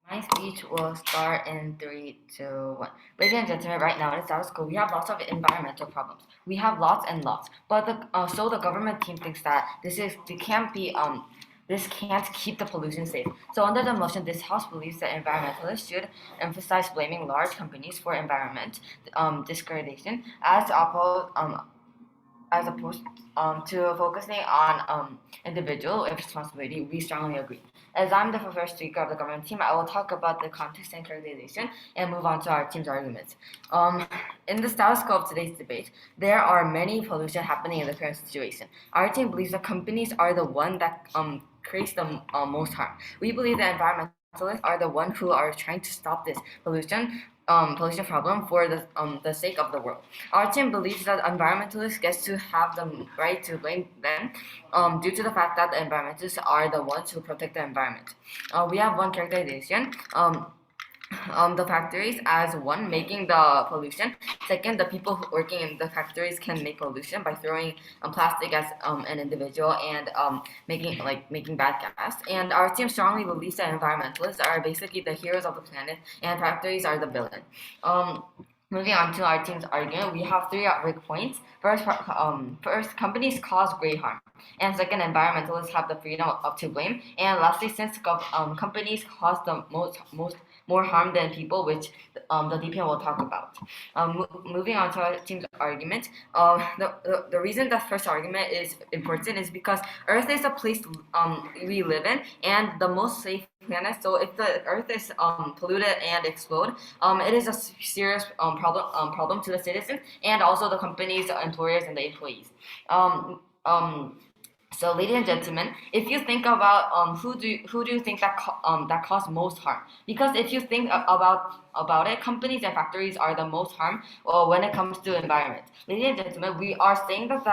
My speech will start in 3, 2, 1. Ladies and gentlemen, right now in status quo, we have lots of environmental problems. We have lots and lots, but so the government team thinks that this can't keep the pollution safe. So under the motion, this House believes that environmentalists should emphasize blaming large companies for environment degradation as opposed to focusing on individual responsibility. We strongly agree. As I'm the first speaker of the government team, I will talk about the context and characterization and move on to our team's arguments. In the status quo of today's debate, there are many pollution happening in the current situation. Our team believes that companies are the one that creates the most harm. We believe that environmentalists are the one who are trying to stop this pollution problem for the sake of the world. Our team believes that environmentalists get to have the right to blame them due to the fact that the environmentalists are the ones who protect the environment. We have one characterization. The factories as one making the pollution. Second, the people working in the factories can make pollution by throwing plastic as an individual and making bad gas. And our team strongly believes that environmentalists are basically the heroes of the planet and factories are the villain. Moving on to our team's argument, we have 3 big points. First, companies cause great harm. And second, environmentalists have the freedom to blame. And lastly, since companies cause the more harm than people, which the DPM will talk about. Moving on to our team's argument, the reason the first argument is important is because Earth is a place we live in and the most safe planet. So if the Earth is polluted and explode, it is a serious problem to the citizens and also the companies, the employers, and the employees. So, ladies and gentlemen, if you think about who do you think that cause most harm? Because if you think about it, companies and factories are the most harm when it comes to environment. Ladies and gentlemen, we are saying that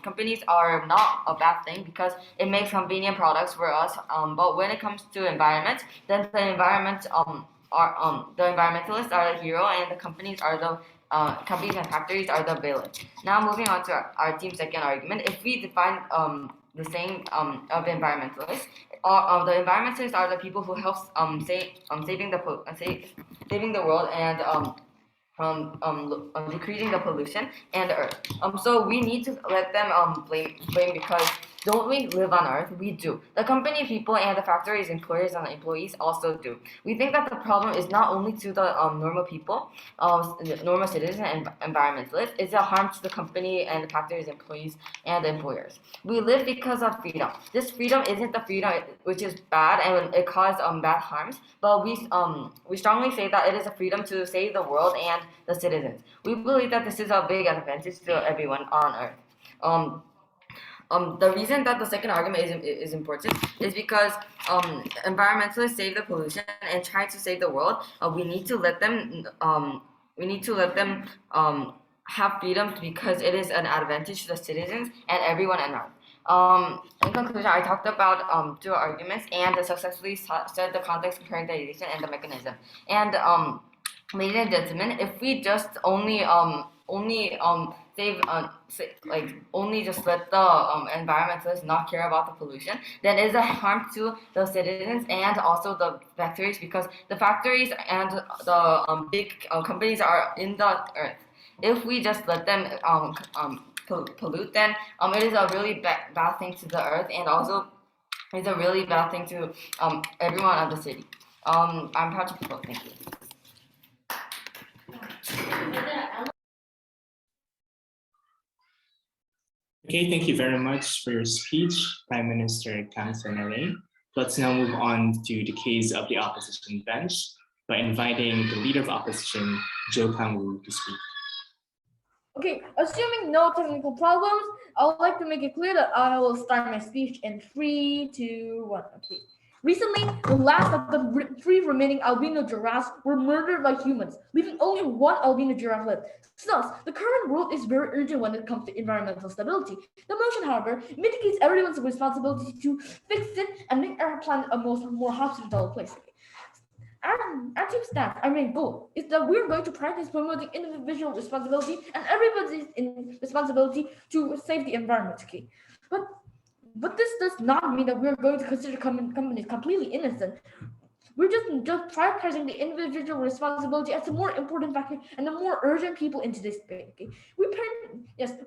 companies are not a bad thing because it makes convenient products for us. But when it comes to environment, then the environmentalists are the hero and the companies are the companies and factories are the villain. Now moving on to our team's second argument, if we define the saying of environmentalists, the environmentalists are the people who help saving the world and decreasing the pollution and the earth. So we need to let them blame because don't we live on Earth? We do. The company people and the factories, employers, and employees also do. We think that the problem is not only to the normal people, normal citizens, and environmentalists. It's a harm to the company and the factories, employees, and the employers. We live because of freedom. This freedom isn't the freedom which is bad and it causes bad harms, but we strongly say that it is a freedom to save the world and the citizens. We believe that this is a big advantage to everyone on Earth. The reason that the second argument is important is because environmentalists save the pollution and try to save the world. We need to let them have freedom because it is an advantage to the citizens and everyone on Earth. In conclusion, I talked about 2 arguments and successfully said the context, characterization, and the mechanism. And ladies and gentlemen, if we just only just let the environmentalists not care about the pollution, then it is a harm to the citizens and also the factories because the factories and the big companies are in the earth. If we just let them pollute, then it is a really bad thing to the earth and also it's a really bad thing to everyone of the city. I'm proud to vote. Thank you. Okay, thank you very much for your speech, Prime Minister Kang Sen-aray. Let's now move on to the case of the opposition bench by inviting the leader of opposition, Jo Kang-woo, to speak. Okay, assuming no technical problems, I would like to make it clear that I will start my speech in 3, 2, 1. Okay. Recently, the last of the 3 remaining albino giraffes were murdered by humans, leaving only 1 albino giraffe left. Thus, the current world is very urgent when it comes to environmental stability. The motion, however, mitigates everyone's responsibility to fix it and make our planet a more hospitable place. Our team staff, our main goal is that we're going to practice promoting individual responsibility and everybody's responsibility to save the environment. Okay, but this does not mean that we're going to consider companies completely innocent. we're just prioritizing the individual responsibility as the more important factor and the more urgent people into this debate. Okay,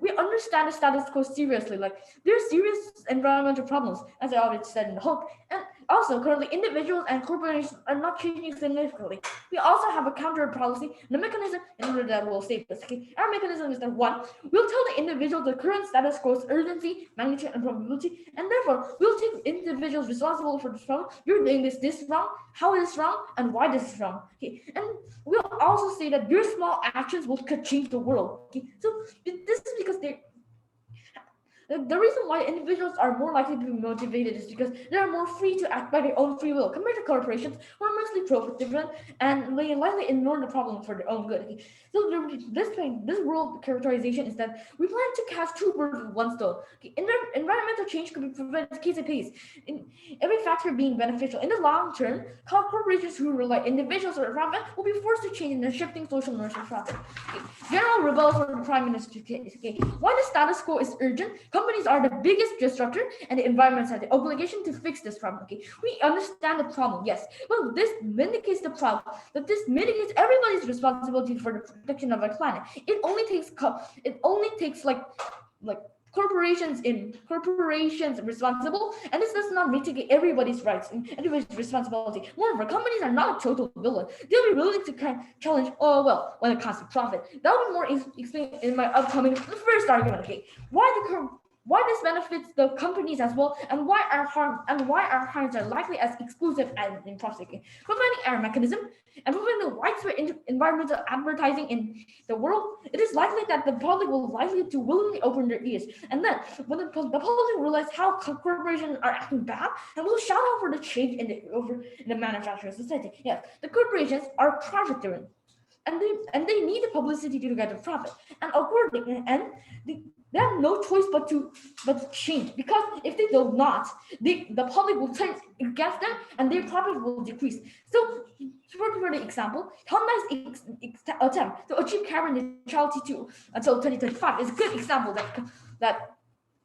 we understand the status quo seriously. Like there are serious environmental problems, as I already said in the hook, and also currently individuals and corporations are not changing significantly. We also have a counter policy and a mechanism in order that will save us. Okay, our mechanism is that one, we'll tell the individual the current status quo's urgency, magnitude, and probability, and therefore we'll take individuals responsible for this problem. You're doing this wrong, how is this wrong, and why this is wrong. Okay, and we'll also say that your small actions could change the world. Okay, so this is because the reason why individuals are more likely to be motivated is because they are more free to act by their own free will compared to corporations who are mostly profit-driven and they likely ignore the problem for their own good. Okay? So this world characterization is that we plan to catch two birds with one stone. Okay? Environmental change could be prevented case by case, in every factor being beneficial. In the long term, corporations who rely on individuals or profit will be forced to change in the shifting social norms of profit. Okay? General rebels for the Prime Minister's case. Okay? Why the status quo is urgent? Companies are the biggest disruptor, and the environment has the obligation to fix this problem. Okay, we understand the problem, yes. Well, this mitigates the problem. That this mitigates everybody's responsibility for the protection of our planet. It only takes like corporations responsible, and this does not mitigate everybody's rights and everybody's responsibility. Moreover, companies are not a total villain. They'll be willing to challenge, when it comes to profit. That will be more explained in my upcoming first argument. Okay, why this benefits the companies as well, and why our harms are likely as exclusive as in profit. Providing our mechanism and providing the widespread environmental advertising in the world, it is likely that the public will likely to willingly open their ears. And then when the public realize how corporations are acting bad, and will shout out for the change in the manufacturing society. Yes, the corporations are profit-driven, and they need the publicity to get the profit. And accordingly, they have no choice but to change, because if they do not, the public will turn against them and their profit will decrease. So for the example, Honda's attempt to achieve carbon neutrality until 2035 is a good example that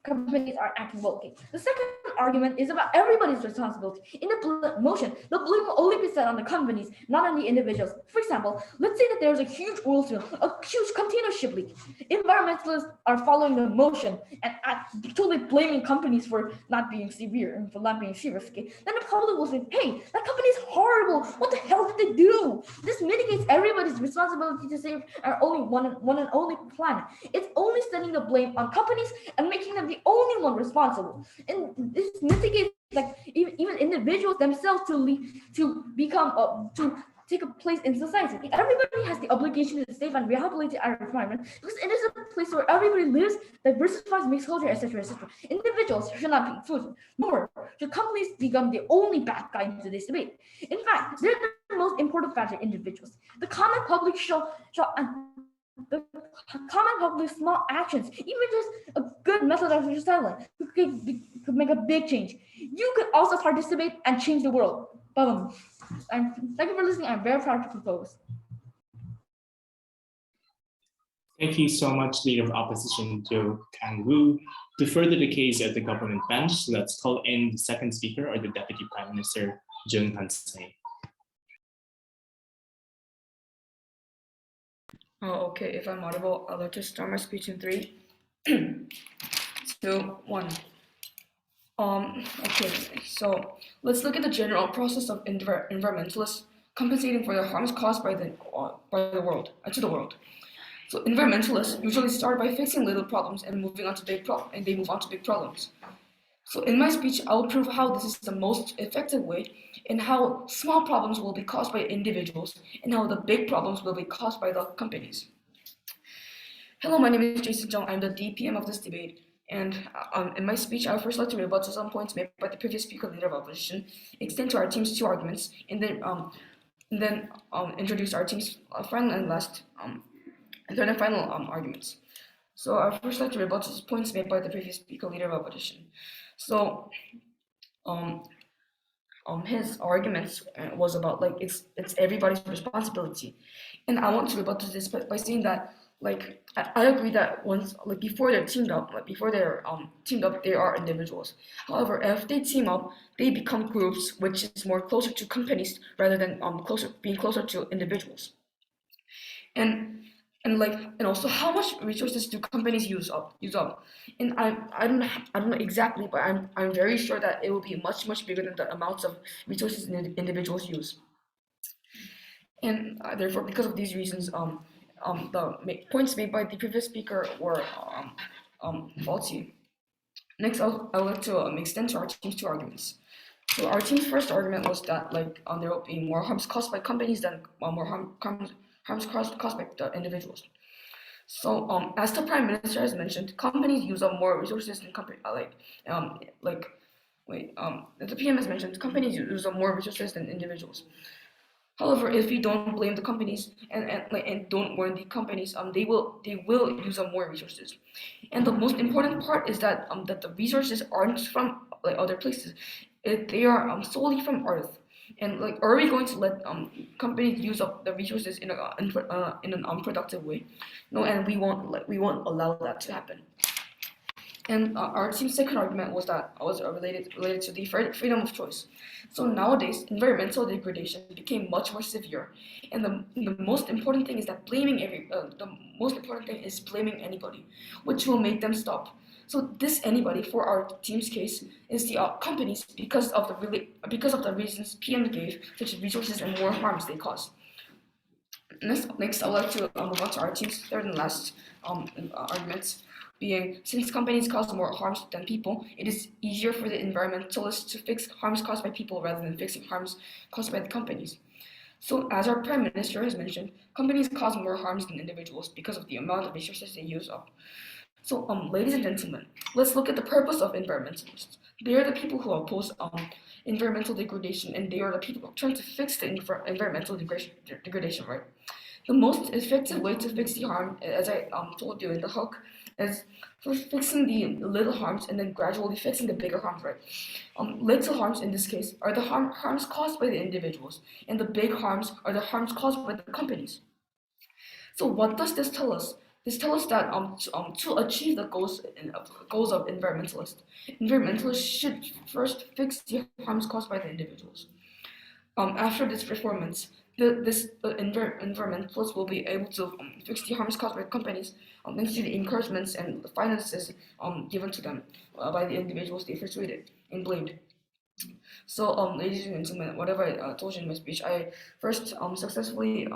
companies are acting well. Okay. The second argument is about everybody's responsibility. In the motion, the blame will only be set on the companies, not on the individuals. For example, let's say that there's a huge oil spill, a huge container ship leak. Environmentalists are following the motion and totally blaming companies for not being severe and for not being serious. Okay. Then the public will say, hey, that company is horrible. What the hell did they do? This mitigates everybody's responsibility to save our only one and only planet. It's only setting the blame on companies and making them the only one responsible, and this mitigates like even individuals themselves to become to take a place in society. Everybody has the obligation to save and rehabilitate our environment because it is a place where everybody lives, diversifies, makes culture, etc., etc. Individuals should not be excluded. Nor should companies become the only bad guy into this debate. In fact, they're the most important factor. Individuals, the common public the common public small actions, even just a good method of recycling, could make a big change. You could also participate and change the world. Boom. And thank you for listening. I'm very proud to propose. Thank you so much, Leader of Opposition Jo Kang-woo. To further the case at the government bench, let's call in the second speaker, or the Deputy Prime Minister, Jung Han-se. Oh, okay. If I'm audible, I'd like to start my speech in 3, 2, 1. Okay. So let's look at the general process of environmentalists compensating for the harms caused by the world to the world. So environmentalists usually start by fixing little problems and moving on to big problems. So in my speech, I will prove how this is the most effective way, and how small problems will be caused by individuals, and how the big problems will be caused by the companies. Hello, my name is Jason Jung. I'm the DPM of this debate. And in my speech, I would first like to rebut to some points made by the previous speaker, Leader of Opposition, extend to our team's 2 arguments, and then introduce our team's final and last and third and final arguments. So I would first like to rebut to points made by the previous speaker, Leader of Opposition. So his arguments was about like it's everybody's responsibility, and I want to rebut to this by saying that I agree that once before they're teamed up, they are individuals. However, if they team up, they become groups, which is more closer to companies rather than being closer to individuals. And also, how much resources do companies use up? And I don't know exactly, but I'm very sure that it will be much bigger than the amounts of resources individuals use. And therefore, because of these reasons, the points made by the previous speaker were faulty. Next, I would like to extend to our team's two arguments. So our team's first argument was that there will be more harms caused by companies than more harms caused by the individuals. So as the Prime Minister has mentioned, companies use up more resources than the PM has mentioned, companies use up more resources than individuals. However, if we don't blame the companies and don't warn the companies, they will use up more resources. And the most important part is that the resources aren't from other places; they are solely from Earth. And are we going to let companies use up the resources in an unproductive way? No, and we won't allow that to happen. And our team's second argument was related to the freedom of choice. So nowadays, environmental degradation became much more severe, and the most important thing is that blaming anybody, which will make them stop. So this anybody for our team's case is the companies because of the reasons PM gave, such as resources and more harms they cause. Next, I'd like to move on to our team's third and last arguments. Being, since companies cause more harms than people, it is easier for the environmentalists to fix harms caused by people rather than fixing harms caused by the companies. So as our Prime Minister has mentioned, companies cause more harms than individuals because of the amount of resources they use up. So ladies and gentlemen, let's look at the purpose of environmentalists. They are the people who oppose environmental degradation, and they are the people who are trying to fix the environmental degradation, right? The most effective way to fix the harm, as I told you in the hook, is first fixing the little harms and then gradually fixing the bigger harms, right? Little harms in this case are the harms caused by the individuals, and the big harms are the harms caused by the companies. So what does this tell us? This tells us that to achieve the goals of environmentalists should first fix the harms caused by the individuals. After this performance, environmentalists will be able to fix the harms caused by companies thanks to the encouragements and the finances given to them by the individuals they persuaded and blamed. So, ladies and gentlemen, whatever I told you in my speech, I first successfully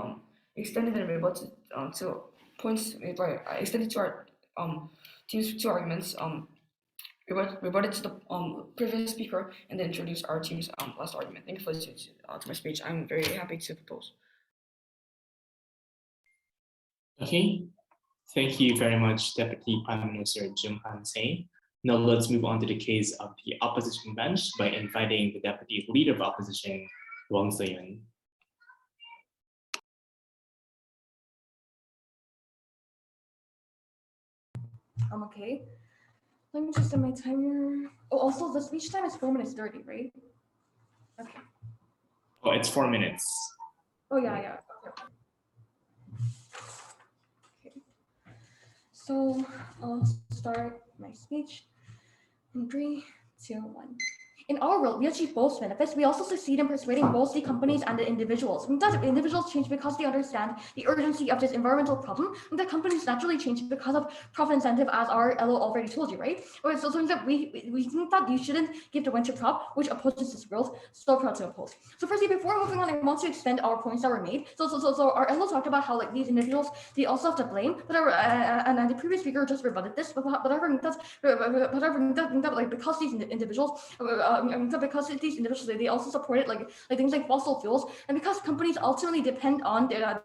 extended and rebutted to points made by I extended to our team's two arguments. Rebutted to the previous speaker and then introduced our team's last argument. Thank you for listening to my speech. I'm very happy to propose. Okay, thank you very much, Deputy Prime Minister Jung Han-se. Now let's move on to the case of the opposition bench by inviting the Deputy Leader of Opposition, Wang Se-yun. Okay. Let me just set my timer. Oh, also the speech time is 4 minutes 30, right? Okay. Oh, it's 4 minutes. Oh yeah. Okay. So I'll start my speech in 3, 2, 1. In our world, we achieve both benefits. We also succeed in persuading both the companies and the individuals. And that individuals change because they understand the urgency of this environmental problem, and the companies naturally change because of profit incentive, as our LO already told you, right? Or so that we think that you shouldn't give the winter prop, which opposes this growth, so proud to oppose. So firstly, before moving on, I want to extend our points that were made. So our LO talked about how these individuals, they also have to blame, but and the previous speaker just rebutted this, but I think that because these individuals because these individuals they also supported like things like fossil fuels, and because companies ultimately depend on their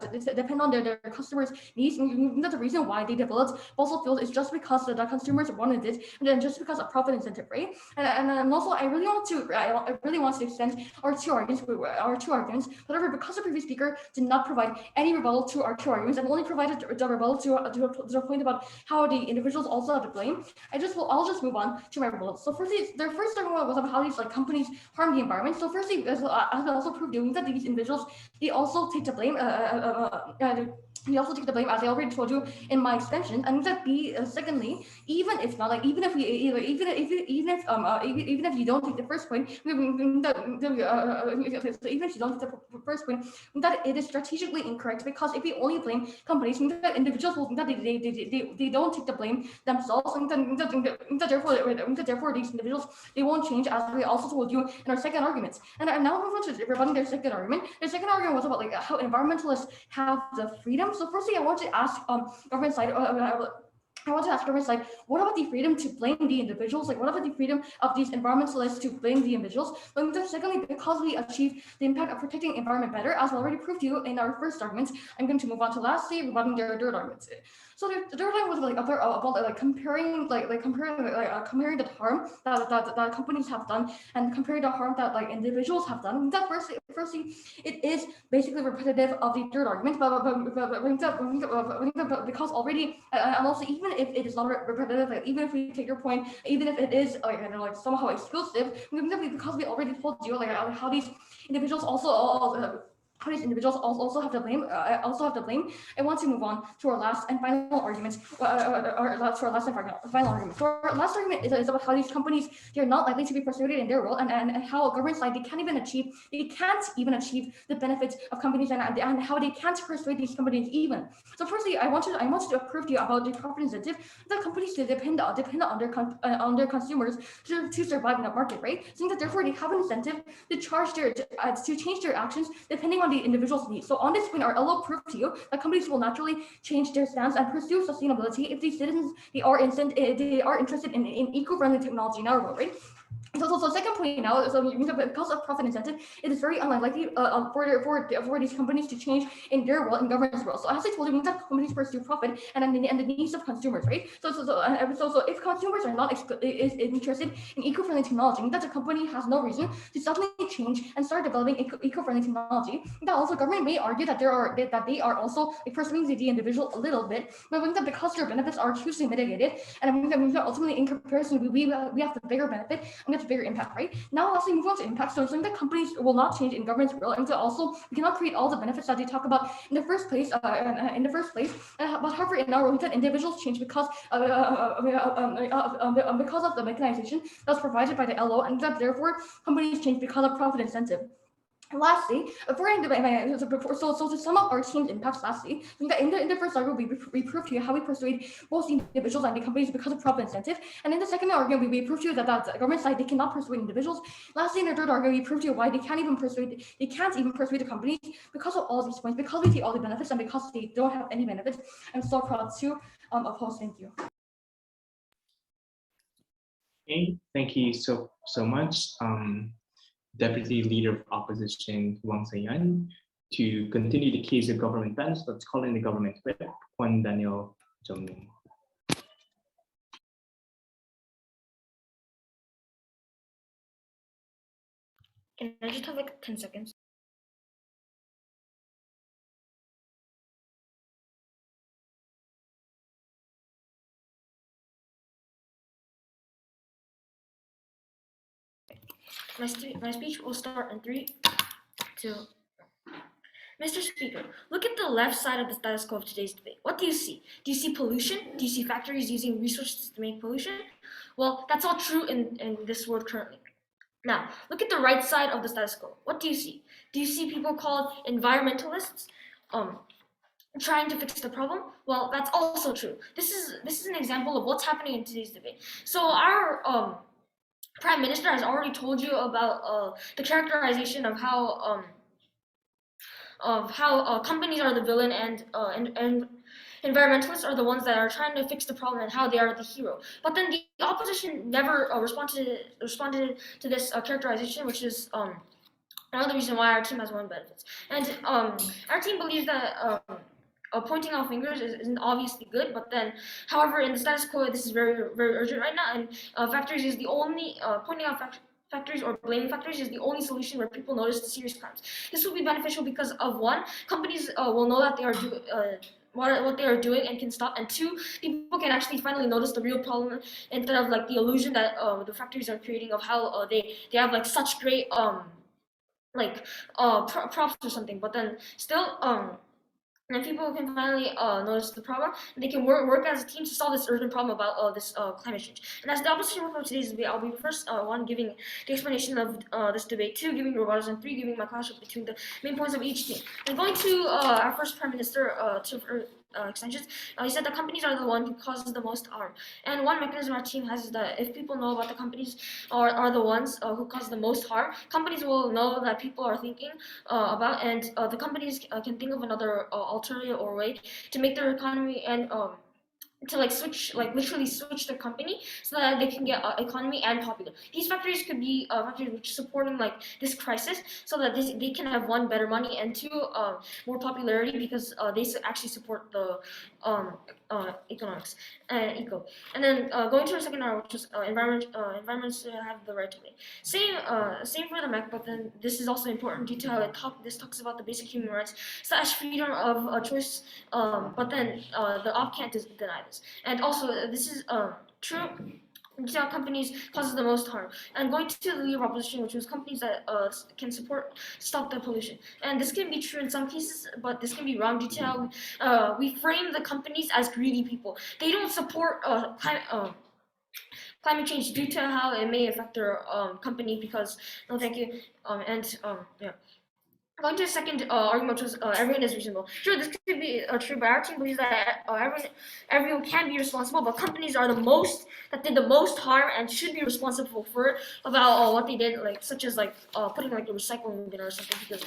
customers' needs, and that's the reason why they developed fossil fuels is just because the consumers wanted it, and then just because of profit incentive, right? And also I really want to extend our two arguments. However, because the previous speaker did not provide any rebuttal to our two arguments and only provided the rebuttal to the point about how the individuals also have to blame, I'll just move on to my rebuttal. So firstly, their first argument was about how these companies harm the environment. So firstly, as I also proved that these individuals, they also take the blame we also take the blame, as I already told you in my extension. And that secondly, even if not like even if you don't take the first point, even if you don't take the first point, that it is strategically incorrect, because if we only blame companies, that individuals will that they don't take the blame themselves, and therefore these individuals, they won't change, as we also told you in our second arguments. And now move on to rebutting their second argument. Their second argument was about like how environmentalists have the freedom. So firstly, I want to ask government side. I want to ask government side, what about the freedom to blame the individuals? Like, what about the freedom of these environmentalists to blame the individuals? But then secondly, because we achieved the impact of protecting the environment better, as I already proved to you in our first arguments, I'm going to move on to lastly rebutting their third arguments. So the third argument was like about comparing the harm that companies have done and comparing the harm that like individuals have done. That firstly, it is basically repetitive of the third argument, but because already, and also even if it is not repetitive, like, even if we take your point, even if it is like somehow exclusive, because we already told you like how these individuals also have to blame. I want to move on to our last and final argument. So our last argument is about how these companies, they're not likely to be persuaded in their role, and how government side they can't even achieve the benefits of companies, and how they can't persuade these companies even. So firstly, I want to prove to you about the profit incentive that companies depend on their consumers to survive in that market, right? So that therefore they have an incentive to change their actions depending on the individual's needs. So on this point, our LO proved to you that companies will naturally change their stance and pursue sustainability if these citizens they are interested in eco-friendly technology in our world, right? So second point now, so because of profit incentive, it is very unlikely for these companies to change in their role in governance role. So as I told you, that companies pursue profit and the needs of consumers, right? So if consumers are not interested in eco-friendly technology, that the company has no reason to suddenly change and start developing eco-friendly technology. That also government may argue that they are also pursuing the individual a little bit, but because their benefits are hugely mitigated, and ultimately in comparison we have the bigger benefit and the bigger impact, right? Now let's move on to impact. So something that companies will not change in governance role, and so also we cannot create all the benefits that they talk about in the first place. But however, in our role, that individuals change because of the mechanization that's provided by the LO, and that therefore companies change because of profit incentive. Lastly, to sum up our team's impacts, lastly, in the first argument, we proved to you how we persuade both the individuals and the companies because of profit incentive. And in the second argument, we proved to you that the government side, they cannot persuade individuals. Lastly, in the third argument, we proved to you why they can't even persuade the companies because of all these points, because we see all the benefits and because they don't have any benefits. I'm so proud to oppose. Thank you. Okay, thank you so much. Deputy Leader of Opposition Wang Sayan. To continue the case of government bench, let's call in the government whip, Juan Daniel Jong. Can I just have like 10 seconds? My speech will start in 3, 2. Mr. Speaker, look at the left side of the status quo of today's debate. What do you see? Do you see pollution? Do you see factories using resources to make pollution? Well, that's all true in this world currently. Now, look at the right side of the status quo. What do you see? Do you see people called environmentalists trying to fix the problem? Well, that's also true. This is an example of what's happening in today's debate. So our Prime Minister has already told you about the characterization of how companies are the villain and environmentalists are the ones that are trying to fix the problem and how they are the hero. But then the opposition never responded to this characterization, which is another reason why our team has won benefits. And our team believes that pointing out fingers isn't obviously good, but then, however, in the status quo, this is very, very urgent right now, and factories is the only pointing out factories or blaming factories is the only solution where people notice the serious crimes. This will be beneficial because of one, companies will know that they are what they are doing and can stop, and two, people can actually finally notice the real problem instead of like the illusion that the factories are creating of how they have like such great props or something, but then still And people can finally notice the problem, and they can work as a team to solve this urgent problem about this climate change. And as the opposition for today's debate, I'll be first one giving the explanation of this debate, two giving rebuttals, and three giving my clash between the main points of each team. And going to our first Prime Minister extensions, he said that companies are the one who causes the most harm. And one mechanism our team has is that if people know about the companies are the ones who cause the most harm, companies will know that people are thinking about, and the companies can think of another alternative or way to make their economy and to literally switch their company so that they can get economy and popular. These factories could be factories which supporting this crisis, so that they can have one, better money, and two, more popularity, because they actually support the economics and eco. And then going to our second hour, which is environments have the right to live. Same for the MEC, but then this is also important detail. This talks about the basic human rights / freedom of choice, but then the op can't deny this. And also this is true. How companies causes the most harm. And going to the leader of opposition, which was companies that can stop the pollution. And this can be true in some cases, but this can be wrong detail. We frame the companies as greedy people. They don't support climate change due to how it may affect their company, because no, thank you. Yeah. Going to the second argument, which was everyone is reasonable. Sure, this could be true, but our team believes that everyone can be responsible, but companies are the most that did the most harm and should be responsible for it, about what they did, such as putting a recycling bin or something. Because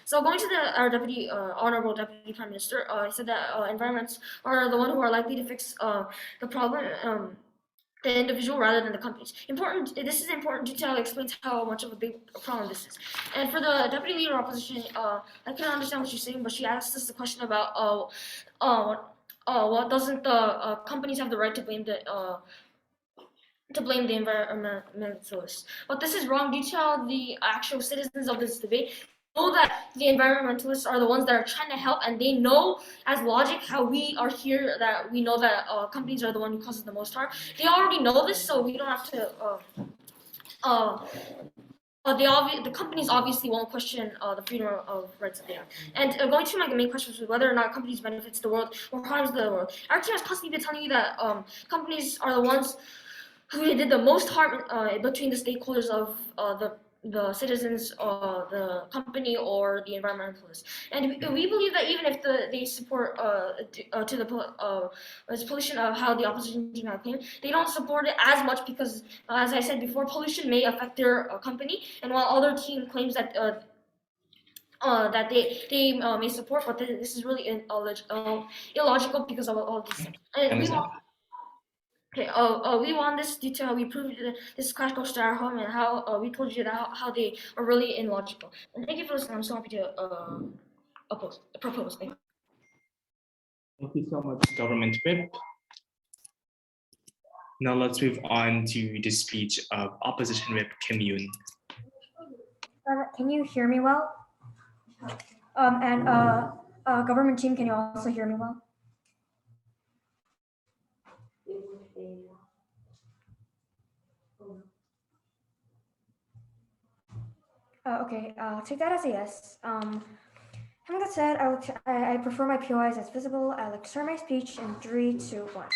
so going to our deputy, honorable deputy prime minister, he said that environments are the one who are likely to fix the problem. The individual rather than the companies. This is important detail explains how much of a big problem this is. And for the deputy leader of opposition, I couldn't understand what she's saying, but she asked us the question about what doesn't the companies have the right to blame the environmentalists. But this is wrong detail. The actual citizens of this debate know that the environmentalists are the ones that are trying to help, and they know as logic how we are here, that we know that companies are the one who causes the most harm. They already know this, so we don't have to the companies obviously won't question the freedom of rights that they have. And going to my main question was whether or not companies benefits the world or harms the world. Our team has constantly been telling you that companies are the ones who did the most harm between the stakeholders of the citizens, the company, or the environmentalists. And we believe that even if they support to the pollution of how the opposition team have claimed, they don't support it as much because, as I said before, pollution may affect their company. And while other team claims that that they may support, but this is really illogical because of all these things. And we want this detail. We proved this clash goes to our home, and how we told you that how they are really illogical. And thank you for listening. I'm so happy to propose. Thank you. Thank you so much, Government Whip. Now let's move on to the speech of Opposition Whip Kim Yoon. Can you hear me well? Government team, can you also hear me well? Okay, take that as a yes. Having that said, I prefer my POIs as visible. I like to start my speech in 3, 2, 1.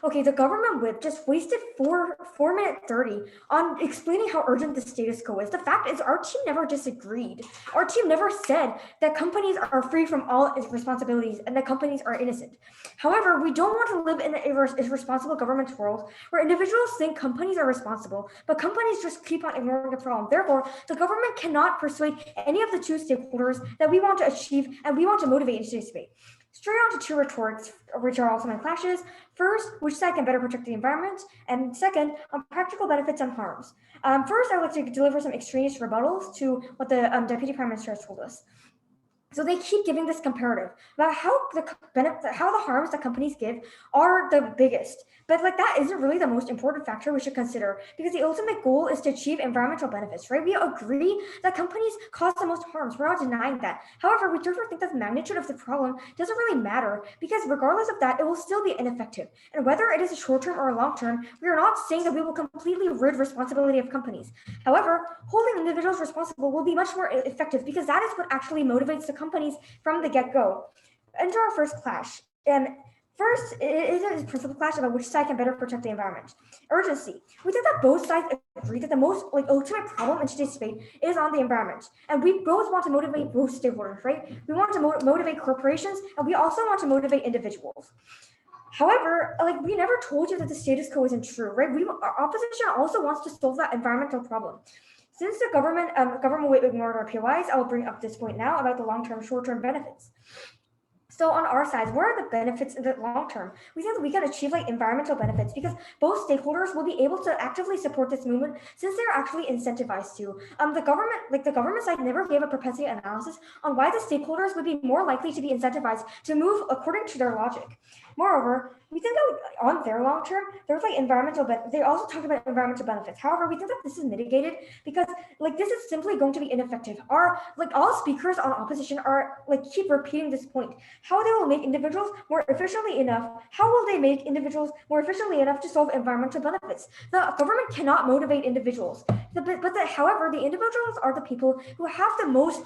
Okay, the government whip just wasted 4 minutes 30 on explaining how urgent the status quo is. The fact is, our team never disagreed. Our team never said that companies are free from all its responsibilities and that companies are innocent. However, we don't want to live in a irresponsible government world where individuals think companies are responsible, but companies just keep on ignoring the problem. Therefore, the government cannot persuade any of the 2 stakeholders that we want to achieve and we want to motivate in today's debate. Straight on to 2 retorts, which are also my clashes. First, which side can better protect the environment? And second, on practical benefits and harms. First, I would like to deliver some extraneous rebuttals to what the Deputy Prime Minister has told us. So they keep giving this comparative about how the harms that companies give are the biggest. But that isn't really the most important factor we should consider, because the ultimate goal is to achieve environmental benefits, right? We agree that companies cause the most harms. We're not denying that. However, we therefore think that the magnitude of the problem doesn't really matter, because regardless of that, it will still be ineffective. And whether it is a short-term or a long-term, we are not saying that we will completely rid responsibility of companies. However, holding individuals responsible will be much more effective, because that is what actually motivates the companies from the get-go. enter our first clash. First, it is a principal clash about which side can better protect the environment. Urgency. We think that both sides agree that the most ultimate problem in today's debate is on the environment, and we both want to motivate both stakeholders, right? We want to motivate corporations, and we also want to motivate individuals. However, we never told you that the status quo isn't true, right? Our opposition also wants to solve that environmental problem. Since the government ignored our POIs, I will bring up this point now about the long-term, short-term benefits. So on our side, what are the benefits in the long term? We think that we can achieve environmental benefits because both stakeholders will be able to actively support this movement since they're actually incentivized to. The government side never gave a propensity analysis on why the stakeholders would be more likely to be incentivized to move according to their logic. Moreover, we think that on their long term, there's they also talked about environmental benefits. However, we think that this is mitigated because this is simply going to be ineffective. All speakers on opposition are keep repeating this point. How they will make individuals more efficiently enough? How will they make individuals more efficiently enough to solve environmental benefits? The government cannot motivate individuals. However, the individuals are the people who have the most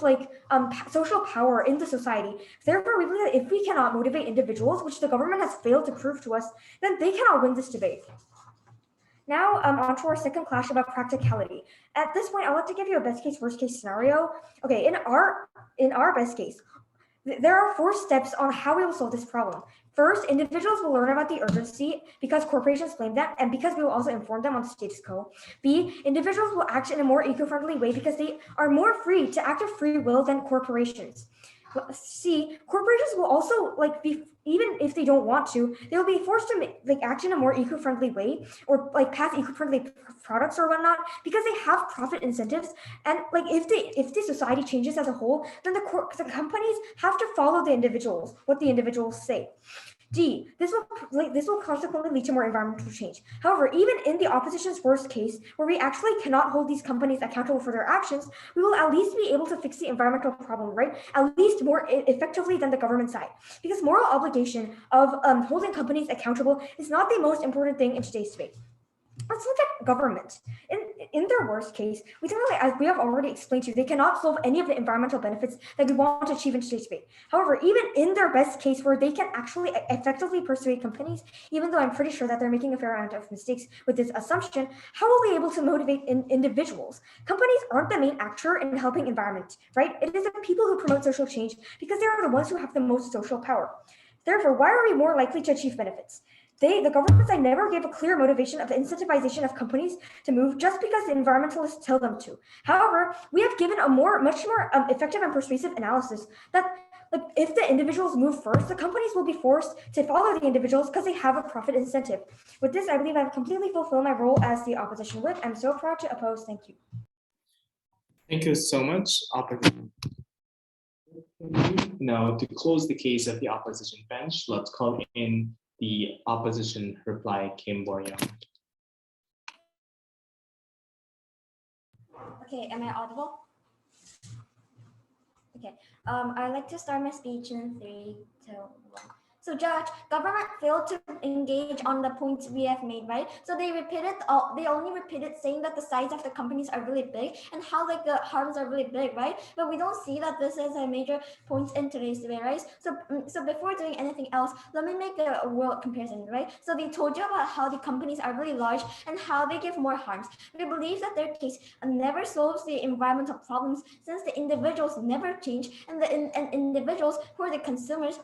social power in the society. Therefore, we believe that if we cannot motivate individuals, which the government has failed to prove to us, then they cannot win this debate. Now, on to our second clash about practicality. At this point, I'd like to give you a best case, worst case scenario. Okay, in our best case, there are 4 steps on how we will solve this problem. First, individuals will learn about the urgency because corporations blame them and because we will also inform them on the status quo. B, individuals will act in a more eco-friendly way because they are more free to act of free will than corporations. C, corporations will also even if they don't want to, they will be forced to act in a more eco-friendly way or pass eco-friendly products or whatnot because they have profit incentives. And if the society changes as a whole, then the companies have to follow what the individuals say. D, this will consequently lead to more environmental change. However, even in the opposition's worst case, where we actually cannot hold these companies accountable for their actions, we will at least be able to fix the environmental problem, right? At least more effectively than the government side. Because moral obligation of holding companies accountable is not the most important thing in today's debate. Let's look at government. In their worst case, we think that, as we have already explained to you, they cannot solve any of the environmental benefits that we want to achieve in today's debate. However, even in their best case, where they can actually effectively persuade companies, even though I'm pretty sure that they're making a fair amount of mistakes with this assumption, how will they be able to motivate individuals? Companies aren't the main actor in helping environment, right? It is the people who promote social change because they are the ones who have the most social power. Therefore, why are we more likely to achieve benefits? The government side never gave a clear motivation of the incentivization of companies to move just because the environmentalists tell them to. However, we have given a much more effective and persuasive analysis that if the individuals move first, the companies will be forced to follow the individuals because they have a profit incentive. With this, I believe I've completely fulfilled my role as the opposition whip. I'm so proud to oppose. Thank you. Thank you so much, opposition. Now, to close the case of the opposition bench, let's call in the opposition reply, Kim Boryang. Okay, am I audible? Okay, I'd like to start my speech in 3, 2, 1. So, Judge, government failed to engage on the points we have made, right? So they only repeated saying that the size of the companies are really big and how the harms are really big, right? But we don't see that this is a major point in today's debate, right? So before doing anything else, let me make a world comparison, right? So they told you about how the companies are really large and how they give more harms. We believe that their case never solves the environmental problems since the individuals never change and individuals who are the consumers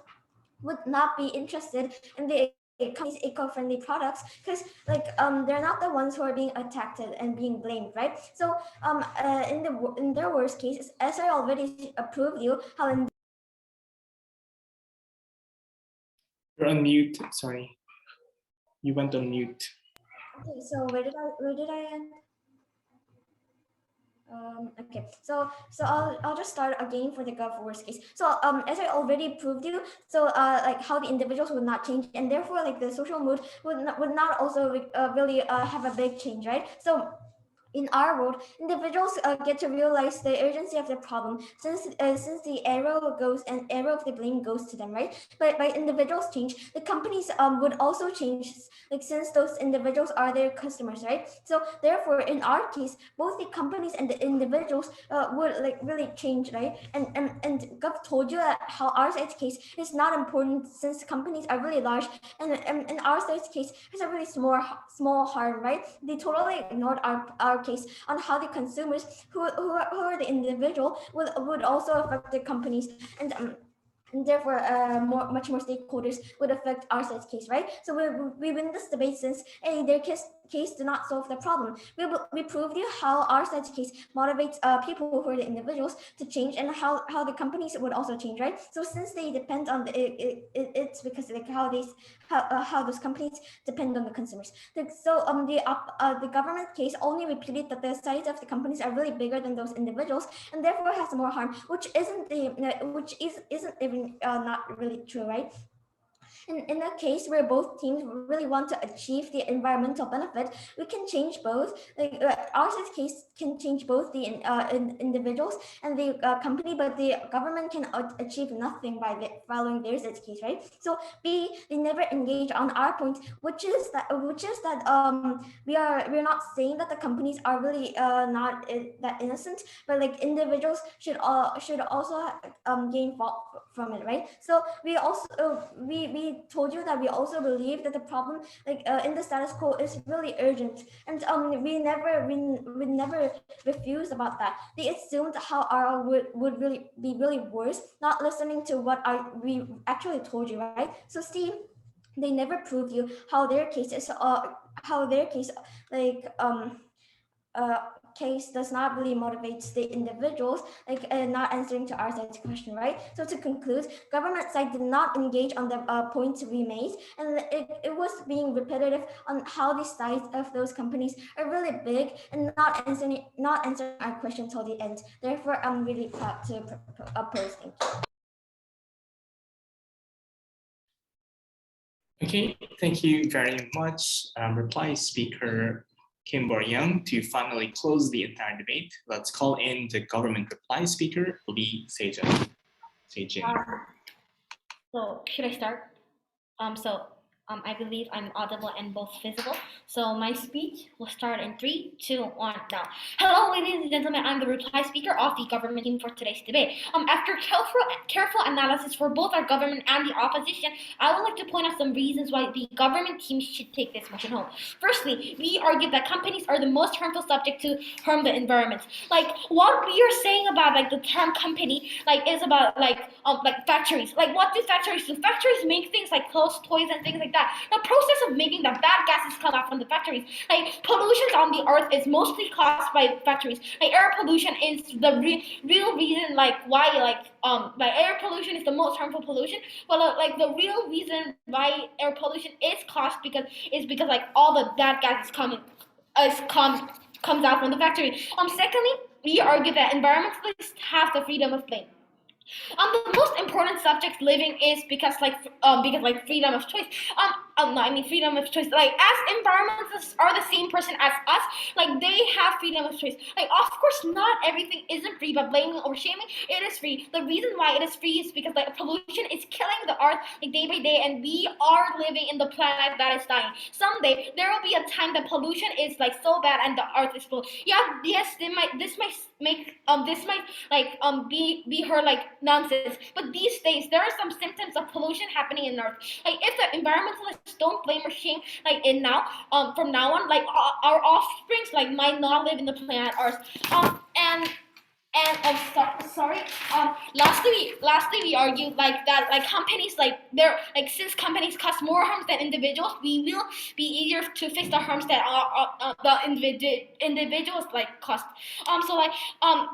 would not be interested in the company's eco-friendly products because they're not the ones who are being attacked and being blamed, right? So in their worst case, as I already proved you how in You're on mute, sorry. You went on mute. Okay, so where did I end? Okay, so I'll just start again for the worst case. So as I already proved you, so how the individuals would not change, and therefore the social mood would not also really have a big change, right? So in our world, individuals get to realize the urgency of the problem since the arrow of the blame goes to them, right? But by individuals change, the companies would also change, like since those individuals are their customers, right? So therefore, in our case, both the companies and the individuals would like really change, right? And Gov told you that how our side's case is not important since companies are really large, and our side's case is a really small harm, right? They totally ignored our case on how the consumers who are the individual would also affect the companies, and therefore much more stakeholders would affect our side's case, right? So we win this debate since their case do not solve the problem. We proved you how our side's case motivates people who are the individuals to change, and how the companies would also change, right? So since they depend on it's because like how those companies depend on the consumers. So the government case only repeated that the size of the companies are really bigger than those individuals, and therefore has more harm, which isn't even not really true, right? In a case where both teams really want to achieve the environmental benefit, we can change both. Like our case can change both the individuals and the company, but the government can achieve nothing by following their case, right? So they never engage on our point, which is that we're not saying that the companies are really not that innocent, but like individuals should also gain fault from it, right? So we also we told you that we also believe that the problem in the status quo is really urgent, and we never refused about that. They assumed how our would really be really worse, not listening to what we actually told you, right? So see, they never proved you how their case is case does not really motivate the individuals, not answering to our side's question, right? So to conclude, government side did not engage on the points we made, and it was being repetitive on how the size of those companies are really big, and not answering our question till the end. Therefore, I'm really proud to oppose. Thank you. Okay, thank you very much. Reply speaker Kim Bor-young. To finally close the entire debate, let's call in the government reply speaker, Lee Se-jin. So should I start? I believe I'm audible and both visible. So my speech will start in 3, 2, 1, now. Hello, ladies and gentlemen. I'm the reply speaker of the government team for today's debate. After careful analysis for both our government and the opposition, I would like to point out some reasons why the government team should take this motion home. Firstly, we argue that companies are the most harmful subject to harm the environment. Like what we are saying about the term company, is about factories. Like what do factories do? Factories make things like clothes, toys, and things like that. The process of making the bad gases come out from the factories. Pollution on the earth is mostly caused by factories. Air pollution is the real reason why air pollution is the most harmful pollution. Well, the real reason why air pollution is caused because all the bad gases comes out from the factory. Secondly, we argue that environmentalists have the freedom of blame. The most important subject living is because freedom of choice. Freedom of choice. As environmentalists are the same person as us, they have freedom of choice. Of course, not everything isn't free, but blaming or shaming, it is free. The reason why it is free is because pollution is killing the earth day by day, and we are living in the planet that is dying. Someday there will be a time that pollution is so bad and the earth is full. This might be heard nonsense, but these days there are some symptoms of pollution happening in Earth. If the environmentalists don't blame or shame from now on, our offsprings might not live in the planet Earth. Lastly, we argue that companies since companies cause more harms than individuals, we will be easier to fix the harms that the individuals caused.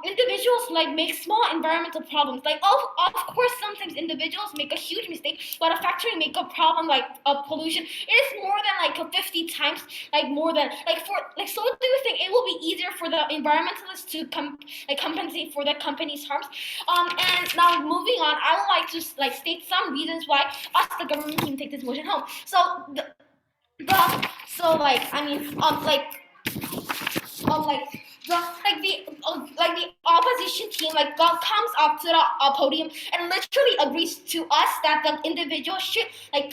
Individuals make small environmental problems. Of course, sometimes individuals make a huge mistake, but a factory make a problem of pollution. It is more than 50 times more than So do you think it will be easier for the environmentalists to compensate for the company's harms? And now moving on, I would like to state some reasons why us, the government team, take this motion home. the opposition team comes up to the podium and literally agrees to us that the individual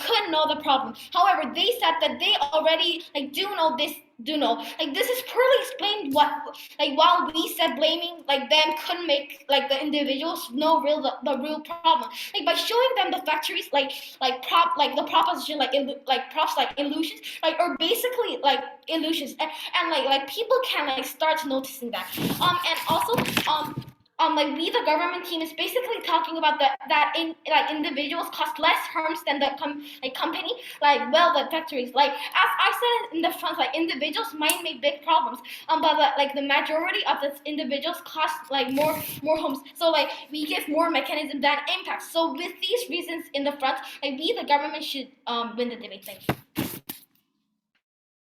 could know the problem. However, they said that they already do know this. This is poorly explained while we said blaming them couldn't make the individuals know the real problem, by showing them the factories the proposition props illusions are basically illusions, and people can start noticing that, and also we the government team is basically talking about that individuals cause less harms than the company, the factories, as I said in the front, individuals might make big problems, but the majority of the individuals cause more harms, so we give more mechanism than impact. So with these reasons in the front, we the government should win the debate. Thank you.